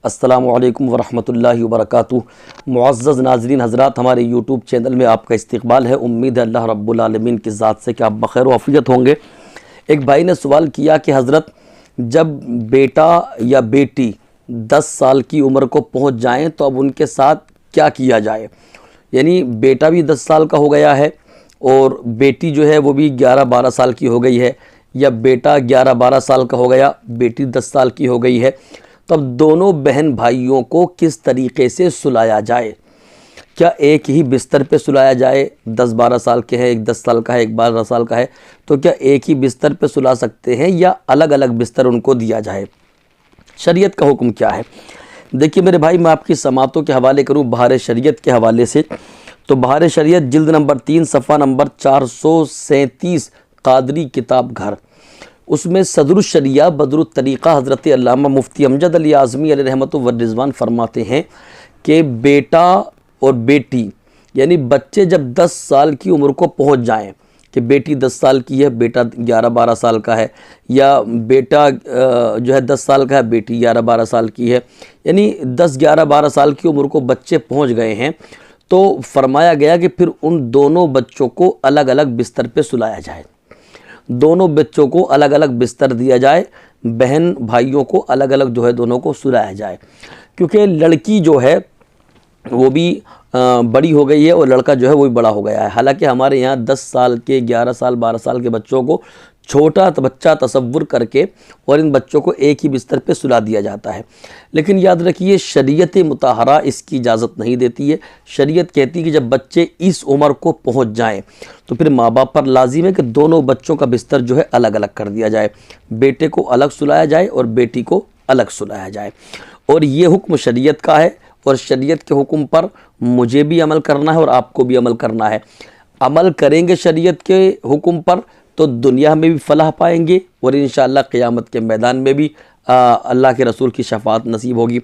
अस्सलामु अलैकुम वरहमतुल्लाहि वबरकातुहू। मुअज़्ज़ज़ नाज़रीन हज़रात, हमारे यूट्यूब चैनल में आपका इस्तक़बाल है। उम्मीद है अल्लाह रब्बुल आलमीन की ज़ात से कि आप बख़ैर व आफ़ियत होंगे। एक भाई ने सवाल किया कि हज़रत, जब बेटा या बेटी 10 साल की उम्र को पहुँच जाएँ तो अब उनके साथ क्या किया जाए। यानी बेटा भी 10 साल का हो गया है और बेटी जो है वो भी 11-12 साल की हो गई है, या बेटा 11-12 साल का हो गया, बेटी 10 साल की हो गई है। तो अब दोनों बहन भाइयों को किस तरीक़े से सुलाया जाए। क्या एक ही बिस्तर पे सुलाया जाए? 10-12 साल के हैं, एक 10 साल का है, एक 12 साल का है, तो क्या एक ही बिस्तर पे सुला सकते हैं या अलग अलग बिस्तर उनको दिया जाए? शरीयत का हुक्म क्या है? देखिए मेरे भाई, मैं आपकी समातों के हवाले करूँ बहार शरीयत के हवाले से, तो बहार शरीयत जिल्द नंबर 3 सफ़ा नंबर 437 कादरी किताब घर, उसमें सदरुल शरिया बदरुल तरीक़ा हज़रत अल्लामा मुफ्ती अमजद अली आज़मी अलैहि रहमतु व रिज़वान फरमाते हैं कि बेटा और बेटी यानी बच्चे जब 10 साल की उम्र को पहुंच जाएं, कि बेटी 10 साल की है, बेटा 11-12 साल का है, या बेटा जो है 10 साल का है, बेटी 11-12 साल की है, यानी 10-11-12 साल की उम्र को बच्चे पहुंच गए हैं, तो फरमाया गया कि फिर उन दोनों बच्चों को अलग अलग बिस्तर पे सुलाया जाए। दोनों बच्चों को अलग अलग बिस्तर दिया जाए, बहन भाइयों को अलग अलग जो है दोनों को सुलाया जाए, क्योंकि लड़की जो है वो भी बड़ी हो गई है और लड़का जो है वो भी बड़ा हो गया है। हालांकि हमारे यहाँ 10 साल के, 11 साल, 12 साल के बच्चों को छोटा बच्चा तसव्वुर करके और इन बच्चों को एक ही बिस्तर पे सुला दिया जाता है। लेकिन याद रखिए, शरीयत मुताहरा इसकी इजाज़त नहीं देती है। शरीयत कहती है कि जब बच्चे इस उम्र को पहुँच जाएं तो फिर माँ बाप पर लाजिम है कि दोनों बच्चों का बिस्तर जो है अलग अलग कर दिया जाए, बेटे को अलग सुलाया जाए और बेटी को अलग सुलाया जाए। और ये हुक्म शरीयत का है और शरीयत के हुक्म पर मुझे भी अमल करना है और आपको भी अमल करना है। अमल करेंगे शरीयत के हुक्म पर तो दुनिया में भी फलाह पाएंगे और इंशाअल्लाह क़यामत के मैदान में भी अल्लाह के रसूल की शफ़ाअत नसीब होगी।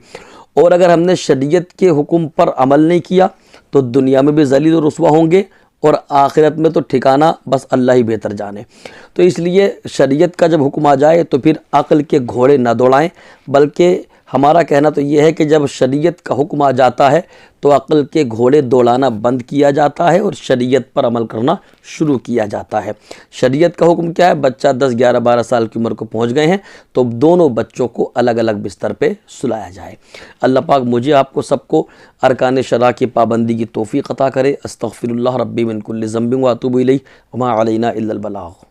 और अगर हमने शरीयत के हुक्म पर अमल नहीं किया तो दुनिया में भी ज़लील और रुस्वा होंगे और आखिरत में तो ठिकाना बस अल्लाह ही बेहतर जाने। तो इसलिए शरीयत का जब हुक्म आ जाए तो फिर अक़ल के घोड़े ना दौड़ाएं, बल्कि हमारा कहना तो ये है कि जब शरीयत का हुक्म आ जाता है तो अक़ल के घोड़े दौड़ाना बंद किया जाता है और शरीयत पर अमल करना शुरू किया जाता है। शरीयत का हुक्म क्या है? बच्चा 10, 11, 12 साल की उम्र को पहुंच गए हैं तो दोनों बच्चों को अलग अलग बिस्तर पे सुलाया जाए। अल्लाह पाक मुझे आपको सबको अरकान शरा की पाबंदी की तौफ़ीक़ अता करे। अस्तग़फ़िरुल्लाह रब्बी मिन कुल्लि ज़ंबिन व अतूबु इलैहि व मा अलैना इल्लल बलाग़।